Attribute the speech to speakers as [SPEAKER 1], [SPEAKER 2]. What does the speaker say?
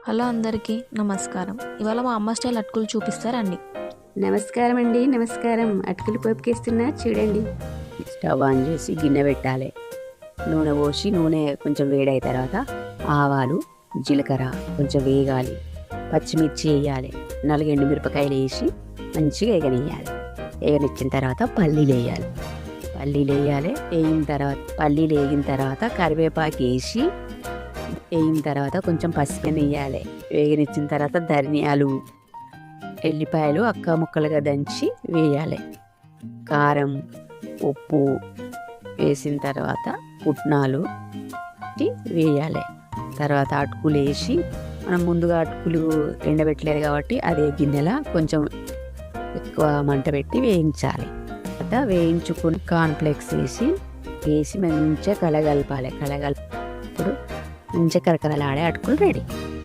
[SPEAKER 1] Hello అందరికీ నమస్కారం. ఇవాళ మా అమ్మ స్టైల్ అటుకులు చూపిస్తారండి.
[SPEAKER 2] నమస్కారం అండి. నమస్కారం. అటుకులు పోపుకేస్తున్నా చూడండి. స్టవ్ ఆన్ చేసి గిన్నె పెట్టాలి. నూనె పోసి నూనె కొంచెం వేడైన తర్వాత ఆవాలు జీలకర్ర కొంచెం వేగాలి. పచ్చిమిర్చి వేయాలి. 4 ఎండుమిరపకాయలు వేసి మంచిగా వేగనియాలి. వేగనిచ్చిన తర్వాత పల్లీలు వేయాలి. పల్లీలు వేగిన తర్వాత కరివేపాకు వేసి వేగిన తర్వాత కొంచెం పసుపు వేయాలి. వేగనిచ్చిన తర్వాత ధనియాలు ఎల్లిపాయలు అక్క ముక్కలుగా దంచి వేయాలి. కారం ఉప్పు వేసిన తర్వాత పుట్నాలు వేయాలి. తర్వాత అటుకులు వేసి మనం ముందుగా అటుకులు ఎండబెట్టలేదు కాబట్టి అదే గిన్నెలా కొంచెం ఎక్కువ మంట పెట్టి వేయించాలి. తర్వాత వేయించుకుని కార్న్ఫ్లేక్స్ వేసి మంచిగా కలగలపాలి. ఇప్పుడు మంచిగా కరకరలాడే అటుకులు రెడీ.